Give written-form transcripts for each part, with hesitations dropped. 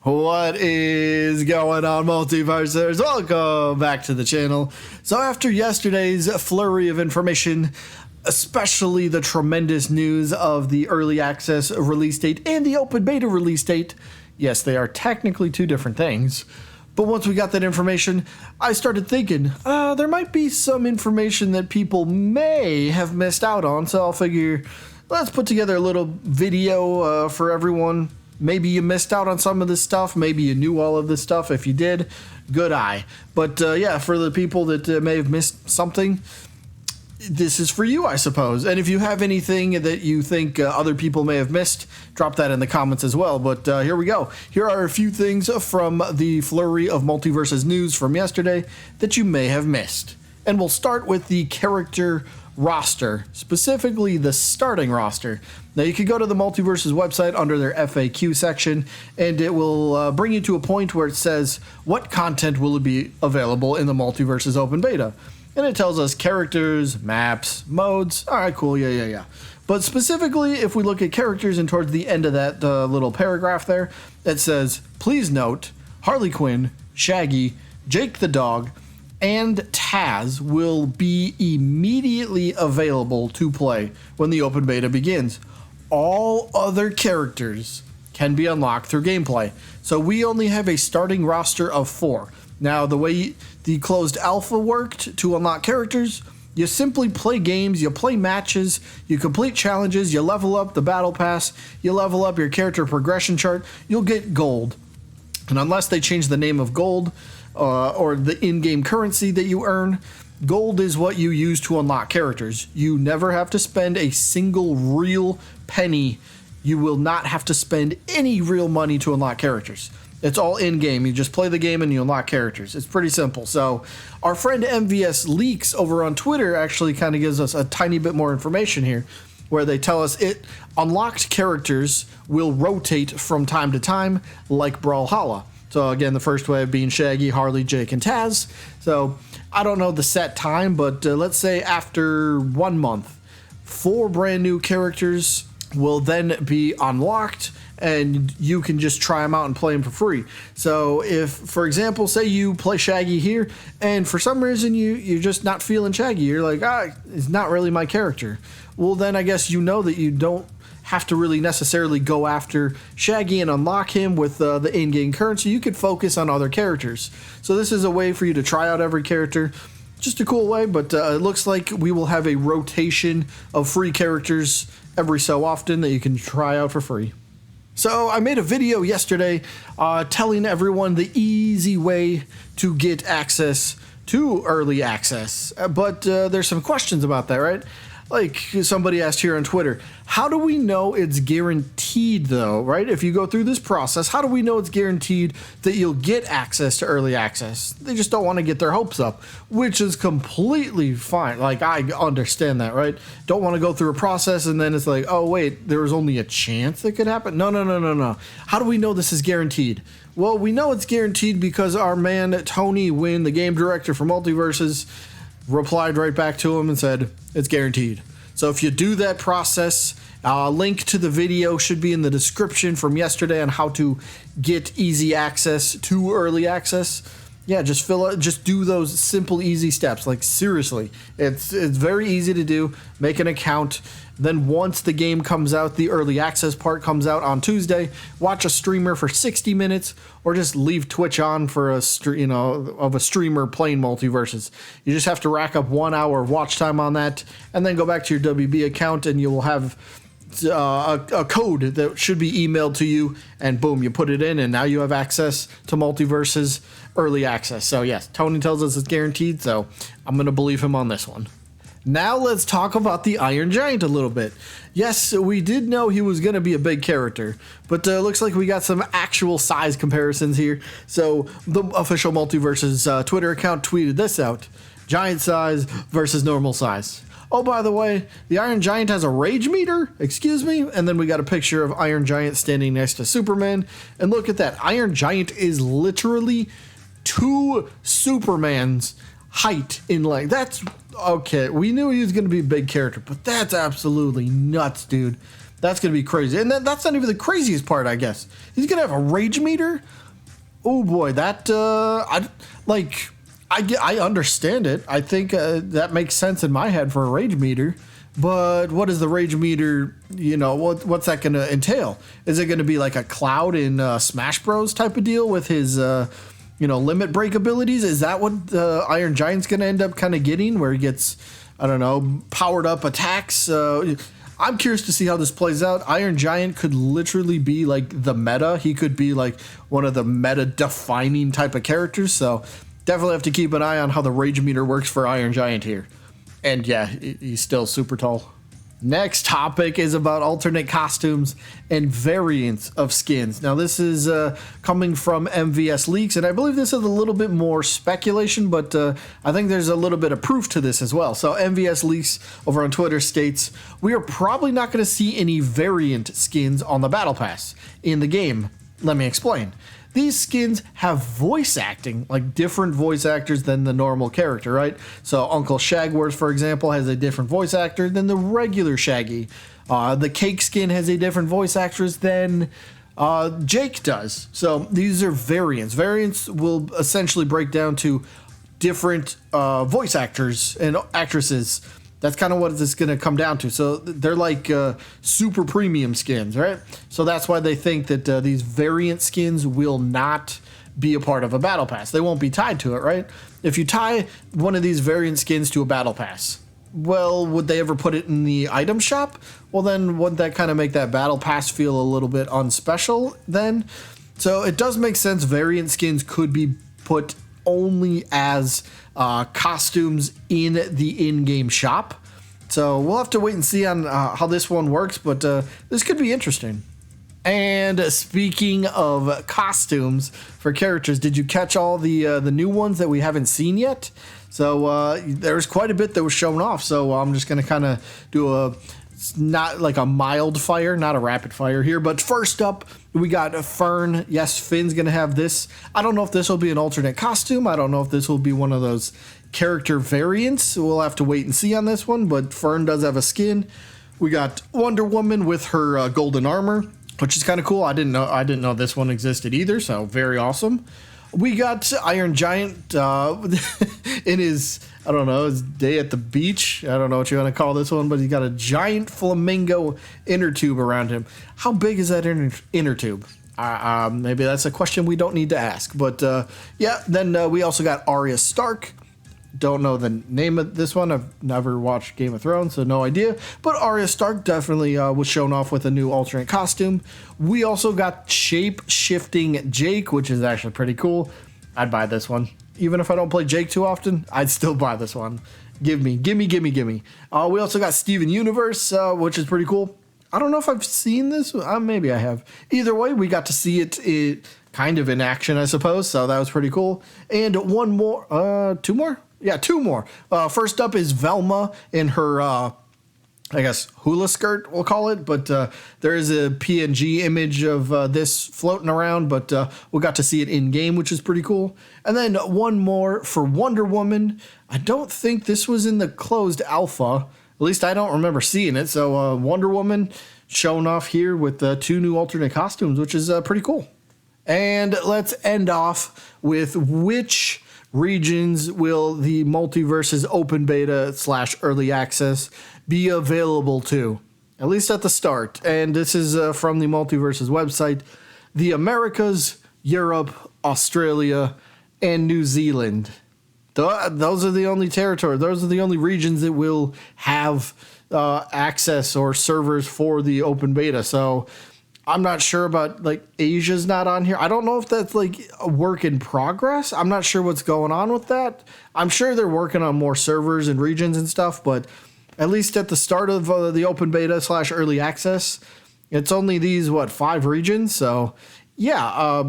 What is going on, Multiversers? Welcome back to the channel. So after yesterday's flurry of information, especially the tremendous news of the early access release date and the open beta release date, yes, they are technically two different things, but once we got that information, I started thinking, there might be some information that people may have missed out on, so I'll figure, let's put together a little video for everyone. Maybe you missed out on some of this stuff. Maybe you knew all of this stuff. If you did, good eye. But yeah, for the people that may have missed something, this is for you, I suppose. And if you have anything that you think other people may have missed, drop that in the comments as well. But here we go. Here are a few things from the flurry of Multiversus news from yesterday that you may have missed. And we'll start with the character roster, specifically the starting roster. Now you can go to the Multiversus website under their FAQ section, and it will bring you to a point where it says what content will be available in the Multiversus open beta, and it tells us characters, maps, modes. All right, cool, yeah. But specifically, if we look at characters and towards the end of that little paragraph there, it says, please note, Harley Quinn, Shaggy, Jake the dog, and Taz will be immediately available to play when the open beta begins. All other characters can be unlocked through gameplay. So we only have a starting roster of 4. Now, the way the closed alpha worked to unlock characters, you simply play games, you play matches, you complete challenges, you level up the battle pass, you level up your character progression chart, you'll get gold. And unless they change the name of gold, or the in-game currency that you earn, gold is what you use to unlock characters. You never have to spend a single real penny. You will not have to spend any real money to unlock characters. It's all in-game. You just play the game and you unlock characters. It's pretty simple. So our friend MVS Leaks over on Twitter actually kind of gives us a tiny bit more information here, where they tell us unlocked characters will rotate from time to time like Brawlhalla. So again, the first wave being Shaggy, Harley, Jake, and Taz. So I don't know the set time, but let's say after 1 month, 4 brand new characters will then be unlocked, and you can just try them out and play them for free. So if, for example, say you play Shaggy here, and for some reason you're just not feeling Shaggy, you're like, it's not really my character. Well, then I guess you know that you don't have to really necessarily go after Shaggy and unlock him with the in-game currency. You could focus on other characters. So this is a way for you to try out every character. Just a cool way, but it looks like we will have a rotation of free characters every so often that you can try out for free. So I made a video yesterday telling everyone the easy way to get access to early access, but there's some questions about that, right? Like somebody asked here on Twitter, how do we know it's guaranteed though, right? If you go through this process, how do we know it's guaranteed that you'll get access to early access? They just don't want to get their hopes up, which is completely fine. Like, I understand that, right? Don't want to go through a process and then it's like, oh wait, there was only a chance it could happen? No. How do we know this is guaranteed? Well, we know it's guaranteed because our man Tony Wynn, the game director for Multiversus, replied right back to him and said, it's guaranteed. So if you do that process, a link to the video should be in the description from yesterday on how to get easy access to early access. Yeah, just do those simple, easy steps. Like, seriously, it's very easy to do. Make an account. Then once the game comes out, the early access part comes out on Tuesday, watch a streamer for 60 minutes, or just leave Twitch on for a streamer playing Multiversus. You just have to rack up 1 hour of watch time on that, and then go back to your WB account, and you will have a code that should be emailed to you, and boom, you put it in, and now you have access to Multiversus early access. So yes, Tony tells us it's guaranteed, so I'm going to believe him on this one. Now let's talk about the Iron Giant a little bit. Yes, we did know he was going to be a big character, but looks like we got some actual size comparisons here. So the official Multiversus Twitter account tweeted this out. Giant size versus normal size. Oh, by the way, the Iron Giant has a rage meter? Excuse me? And then we got a picture of Iron Giant standing next to Superman. And look at that. Iron Giant is literally 2 Supermans height in length. That's okay. We knew he was going to be a big character, but that's absolutely nuts, dude. That's going to be crazy. And that's not even the craziest part, I guess. He's going to have a rage meter? Oh boy, that, I understand it. I think that makes sense in my head for a rage meter. But what is the rage meter, what's that going to entail? Is it going to be like a Cloud in Smash Bros type of deal with his, limit break abilities? Is that what the Iron Giant's going to end up kind of getting, where he gets, I don't know, powered up attacks? I'm curious to see how this plays out. Iron Giant could literally be like the meta. He could be like one of the meta-defining type of characters. So definitely have to keep an eye on how the rage meter works for Iron Giant here. And yeah, he's still super tall. Next topic is about alternate costumes and variants of skins. Now this is coming from MVS Leaks, and I believe this is a little bit more speculation, but I think there's a little bit of proof to this as well. So MVS Leaks over on Twitter states, we are probably not going to see any variant skins on the Battle Pass in the game. Let me explain. These skins have voice acting, like different voice actors than the normal character, right? So Uncle Shagworth, for example, has a different voice actor than the regular Shaggy. The Cake skin has a different voice actress than Jake does. So these are variants. Variants will essentially break down to different voice actors and actresses. That's kind of what it's going to come down to. So they're like super premium skins, right? So that's why they think that these variant skins will not be a part of a battle pass. They won't be tied to it, right? If you tie one of these variant skins to a battle pass, well, would they ever put it in the item shop? Well, then wouldn't that kind of make that battle pass feel a little bit unspecial then? So it does make sense. Variant skins could be put only as costumes in the in-game shop. So we'll have to wait and see on how this one works, but this could be interesting. And speaking of costumes for characters, did you catch all the new ones that we haven't seen yet? So there's quite a bit that was shown off. So I'm just going to kind of do not like a mild fire, not a rapid fire here. But first up, we got Fern. Yes, Finn's going to have this. I don't know if this will be an alternate costume. I don't know if this will be one of those character variants. We'll have to wait and see on this one. But Fern does have a skin. We got Wonder Woman with her golden armor, which is kind of cool. I didn't know this one existed either. So very awesome. We got Iron Giant in his, I don't know, his day at the beach. I don't know what you want to call this one, but he's got a giant flamingo inner tube around him. How big is that inner tube? Maybe that's a question we don't need to ask. But yeah, then we also got Arya Stark. Don't know the name of this one. I've never watched Game of Thrones, so no idea. But Arya Stark definitely was shown off with a new alternate costume. We also got shape-shifting Jake, which is actually pretty cool. I'd buy this one. Even if I don't play Jake too often, I'd still buy this one. Gimme. We also got Steven Universe, which is pretty cool. I don't know if I've seen this. Maybe I have. Either way, we got to see it kind of in action, I suppose. So that was pretty cool. And one more. Two more? Yeah, two more. First up is Velma in her, I guess, hula skirt, we'll call it. But there is a PNG image of this floating around, but we got to see it in game, which is pretty cool. And then one more for Wonder Woman. I don't think this was in the closed alpha. At least I don't remember seeing it. So Wonder Woman shown off here with two new alternate costumes, which is pretty cool. And let's end off with which regions will the Multiversus open beta / early access be available to, at least at the start. And this is from the Multiversus website. The Americas, Europe, Australia, and New Zealand. Those are the only territory. Those are the only regions that will have access or servers for the open beta. So I'm not sure about, like, Asia's not on here. I don't know if that's like a work in progress. I'm not sure what's going on with that. I'm sure they're working on more servers and regions and stuff, but at least at the start of the open beta / early access, it's only these, 5 regions. So yeah,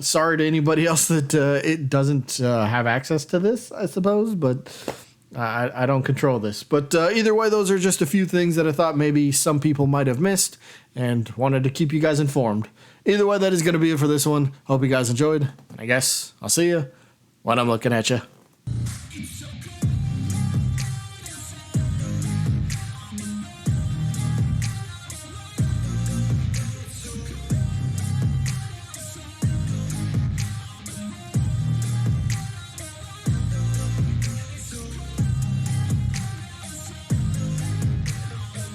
sorry to anybody else that it doesn't have access to this, I suppose, but I don't control this. But either way, those are just a few things that I thought maybe some people might have missed and wanted to keep you guys informed. Either way, that is going to be it for this one. Hope you guys enjoyed. I guess I'll see you when I'm looking at you.